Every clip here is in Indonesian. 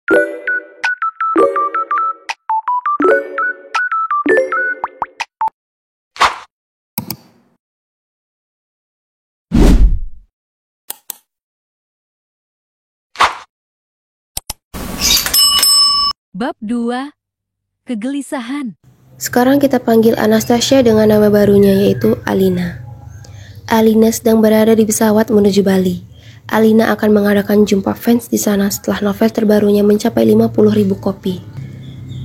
Bab 2. Kegelisahan. Sekarang kita panggil Anastasia dengan nama barunya, yaitu Alina. Alina sedang berada di pesawat menuju Bali. Alina akan mengadakan jumpa fans di sana setelah novel terbarunya mencapai 50.000 kopi.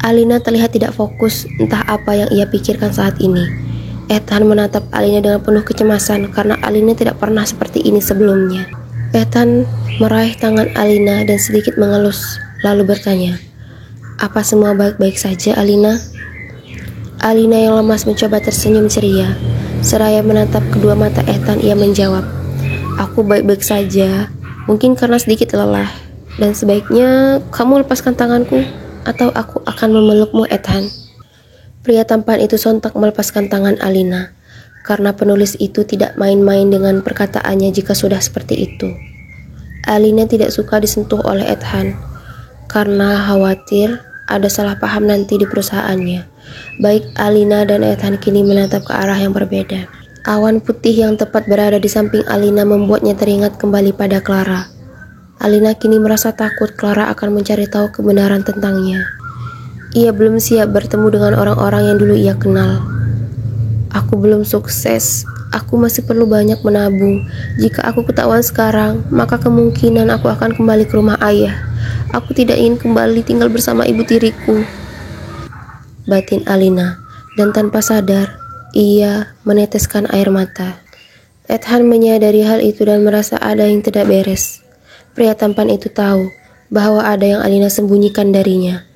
Alina terlihat tidak fokus, entah apa yang ia pikirkan saat ini. Ethan menatap Alina dengan penuh kecemasan karena Alina tidak pernah seperti ini sebelumnya. Ethan meraih tangan Alina dan sedikit mengelus, lalu bertanya, "Apa semua baik-baik saja, Alina?" Alina yang lemas mencoba tersenyum ceria. Seraya menatap kedua mata Ethan, ia menjawab, "Aku baik-baik saja, mungkin karena sedikit lelah. Dan sebaiknya kamu lepaskan tanganku, atau aku akan memelukmu, Ethan." Pria tampan itu sontak melepaskan tangan Alina, karena penulis itu tidak main-main dengan perkataannya jika sudah seperti itu. Alina tidak suka disentuh oleh Ethan, karena khawatir ada salah paham nanti di perusahaannya. Baik Alina dan Ethan kini menatap ke arah yang berbeda. Awan putih yang tepat berada di samping Alina membuatnya teringat kembali pada Clara. Alina kini merasa takut Clara akan mencari tahu kebenaran tentangnya. Ia belum siap bertemu dengan orang-orang yang dulu ia kenal. "Aku belum sukses. Aku masih perlu banyak menabung. Jika aku ketahuan sekarang, maka kemungkinan aku akan kembali ke rumah ayah. Aku tidak ingin kembali tinggal bersama ibu tiriku," batin Alina, dan tanpa sadar, ia meneteskan air mata. Ethan menyadari hal itu dan merasa ada yang tidak beres. Pria tampan itu tahu bahwa ada yang Alina sembunyikan darinya.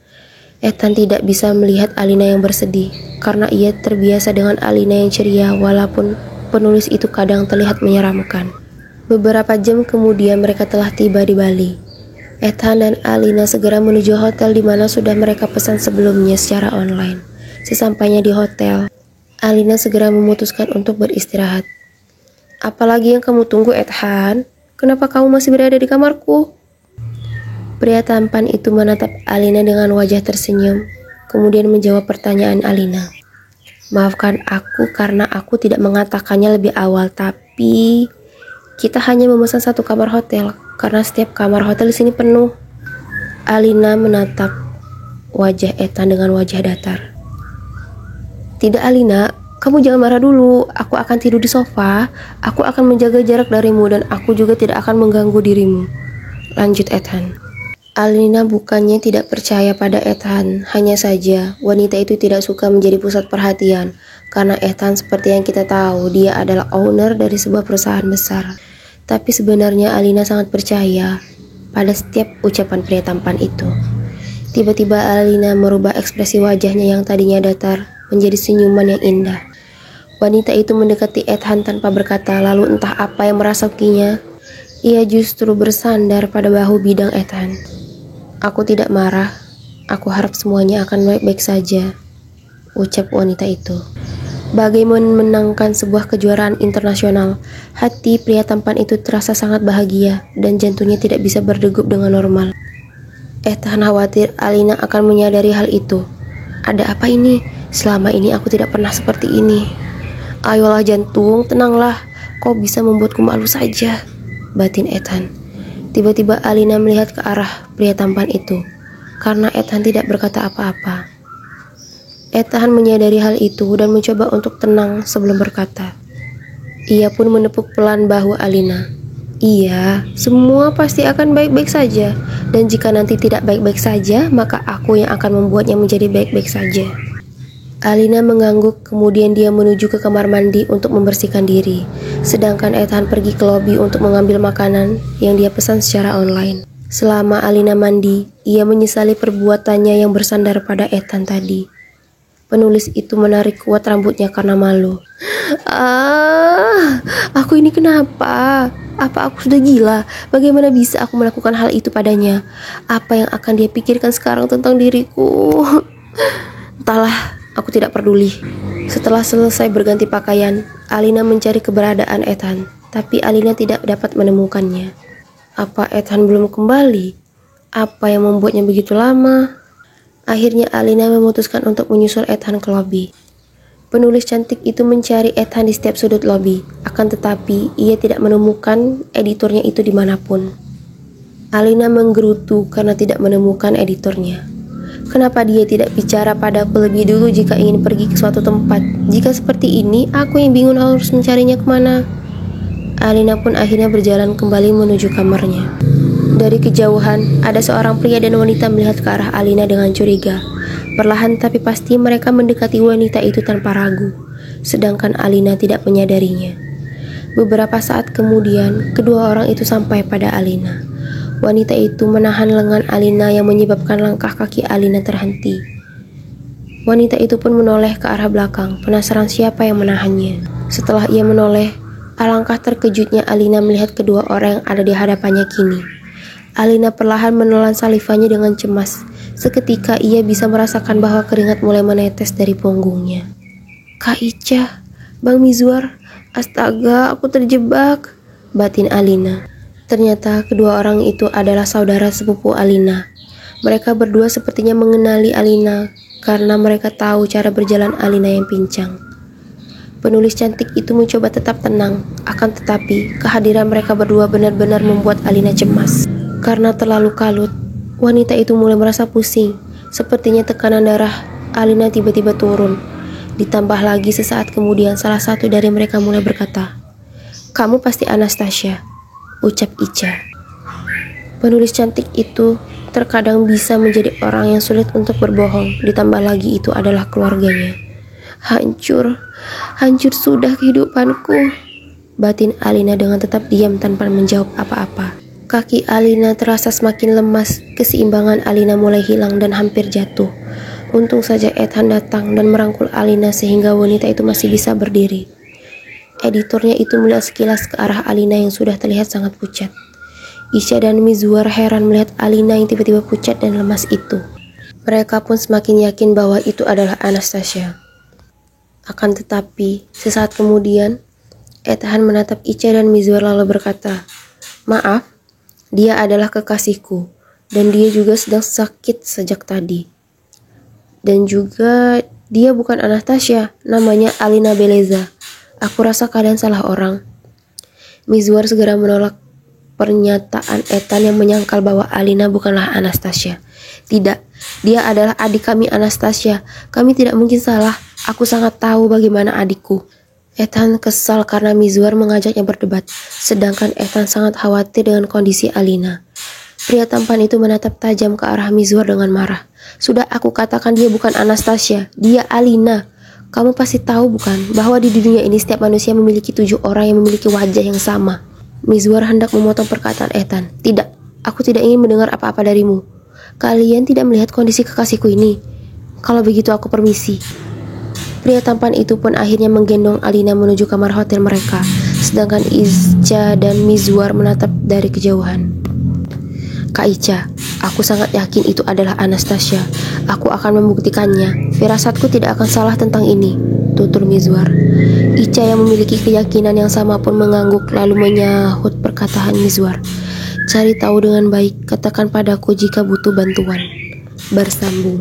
Ethan tidak bisa melihat Alina yang bersedih, karena ia terbiasa dengan Alina yang ceria walaupun penulis itu kadang terlihat menyeramkan. Beberapa jam kemudian mereka telah tiba di Bali. Ethan dan Alina segera menuju hotel di mana sudah mereka pesan sebelumnya secara online. Sesampainya di hotel, Alina segera memutuskan untuk beristirahat. "Apalagi yang kamu tunggu, Ethan? Kenapa kamu masih berada di kamarku?" Pria tampan itu menatap Alina dengan wajah tersenyum, kemudian menjawab pertanyaan Alina. "Maafkan aku karena aku tidak mengatakannya lebih awal, tapi kita hanya memesan satu kamar hotel karena setiap kamar hotel di sini penuh." Alina menatap wajah Ethan dengan wajah datar. "Tidak, Alina, kamu jangan marah dulu. Aku akan tidur di sofa. Aku akan menjaga jarak darimu dan aku juga tidak akan mengganggu dirimu," lanjut Ethan. Alina bukannya tidak percaya pada Ethan, hanya saja wanita itu tidak suka menjadi pusat perhatian, karena Ethan seperti yang kita tahu, dia adalah owner dari sebuah perusahaan besar. Tapi sebenarnya Alina sangat percaya pada setiap ucapan pria tampan itu. Tiba-tiba Alina merubah ekspresi wajahnya yang tadinya datar menjadi senyuman yang indah. Wanita itu mendekati Ethan tanpa berkata, lalu entah apa yang merasukinya, ia justru bersandar pada bahu bidang Ethan. "Aku tidak marah. Aku harap semuanya akan baik-baik saja," ucap wanita itu. Bagai memenangkan sebuah kejuaraan internasional, hati pria tampan itu terasa sangat bahagia dan jantungnya tidak bisa berdegup dengan normal. Ethan khawatir Alina akan menyadari hal itu. "Ada apa ini? Selama ini aku tidak pernah seperti ini." "Ayolah jantung, tenanglah. Kau bisa membuatku malu saja," batin Ethan. Tiba-tiba Alina melihat ke arah pria tampan itu, karena Ethan tidak berkata apa-apa. Ethan menyadari hal itu dan mencoba untuk tenang sebelum berkata. Ia pun menepuk pelan bahu Alina. "Iya, semua pasti akan baik-baik saja. Dan jika nanti tidak baik-baik saja, maka aku yang akan membuatnya menjadi baik-baik saja." Alina mengangguk, kemudian dia menuju ke kamar mandi untuk membersihkan diri. Sedangkan Ethan pergi ke lobi untuk mengambil makanan yang dia pesan secara online. Selama Alina mandi, ia menyesali perbuatannya yang bersandar pada Ethan tadi. Penulis itu menarik kuat rambutnya karena malu. Aku ini kenapa? Apa aku sudah gila? Bagaimana bisa aku melakukan hal itu padanya? Apa yang akan dia pikirkan sekarang tentang diriku?" Entahlah, aku tidak peduli. Setelah selesai berganti pakaian, Alina mencari keberadaan Ethan, tapi Alina tidak dapat menemukannya. Apa Ethan belum kembali? Apa yang membuatnya begitu lama? Akhirnya Alina memutuskan untuk menyusul Ethan ke lobi. Penulis cantik itu mencari Ethan di setiap sudut lobi, akan tetapi ia tidak menemukan editornya itu dimanapun. Alina menggerutu karena tidak menemukan editornya. Kenapa dia tidak bicara padaku lebih dulu jika ingin pergi ke suatu tempat? Jika seperti ini, aku yang bingung harus mencarinya kemana. Alina pun akhirnya berjalan kembali menuju kamarnya. Dari kejauhan, ada seorang pria dan wanita melihat ke arah Alina dengan curiga. Perlahan tapi pasti mereka mendekati wanita itu tanpa ragu, sedangkan Alina tidak menyadarinya. Beberapa saat kemudian, kedua orang itu sampai pada Alina. Wanita itu menahan lengan Alina yang menyebabkan langkah kaki Alina terhenti. Wanita itu pun menoleh ke arah belakang, penasaran siapa yang menahannya. Setelah ia menoleh, alangkah terkejutnya Alina melihat kedua orang yang ada di hadapannya kini. Alina perlahan menelan salivanya dengan cemas. Seketika ia bisa merasakan bahwa keringat mulai menetes dari punggungnya. Kak Ica, Bang Mizwar, astaga, aku terjebak, batin Alina. Ternyata kedua orang itu adalah saudara sepupu Alina. Mereka berdua sepertinya mengenali Alina karena mereka tahu cara berjalan Alina yang pincang. Penulis cantik itu mencoba tetap tenang, akan tetapi kehadiran mereka berdua benar-benar membuat Alina cemas. Karena terlalu kalut, wanita itu mulai merasa pusing. Sepertinya tekanan darah Alina tiba-tiba turun. Ditambah lagi sesaat kemudian salah satu dari mereka mulai berkata, "Kamu pasti Anastasia," ucap Ica. Penulis cantik itu terkadang bisa menjadi orang yang sulit untuk berbohong. Ditambah lagi itu adalah keluarganya. Hancur sudah kehidupanku, batin Alina dengan tetap diam tanpa menjawab apa-apa. Kaki Alina terasa semakin lemas, keseimbangan Alina mulai hilang dan hampir jatuh. Untung saja Ethan datang dan merangkul Alina sehingga wanita itu masih bisa berdiri. Editornya itu melihat sekilas ke arah Alina yang sudah terlihat sangat pucat. Isya dan Mizwar heran melihat Alina yang tiba-tiba pucat dan lemas itu. Mereka pun semakin yakin bahwa itu adalah Anastasia. Akan tetapi, sesaat kemudian, Ethan menatap Isya dan Mizwar lalu berkata, "Maaf, dia adalah kekasihku, dan dia juga sedang sakit sejak tadi. Dan juga dia bukan Anastasia, namanya Alina Beleza. Aku rasa kalian salah orang." Mizwar segera menolak pernyataan Ethan yang menyangkal bahwa Alina bukanlah Anastasia. "Tidak, dia adalah adik kami Anastasia. Kami tidak mungkin salah. Aku sangat tahu bagaimana adikku." Ethan kesal karena Mizwar mengajaknya berdebat, sedangkan Ethan sangat khawatir dengan kondisi Alina. Pria tampan itu menatap tajam ke arah Mizwar dengan marah. "Sudah aku katakan dia bukan Anastasia, dia Alina. Kamu pasti tahu bukan, bahwa di dunia ini setiap manusia memiliki 7 orang yang memiliki wajah yang sama." Mizwar hendak memotong perkataan Ethan. "Tidak, aku tidak ingin mendengar apa-apa darimu. Kalian tidak melihat kondisi kekasihku ini. Kalau begitu aku permisi." Pria tampan itu pun akhirnya menggendong Alina menuju kamar hotel mereka, sedangkan Isca dan Mizwar menatap dari kejauhan. "Kak Ica, aku sangat yakin itu adalah Anastasia. Aku akan membuktikannya. Firasatku tidak akan salah tentang ini," tutur Mizwar. Ica yang memiliki keyakinan yang sama pun mengangguk lalu menyahut perkataan Mizwar. "Cari tahu dengan baik, katakan padaku jika butuh bantuan." Bersambung.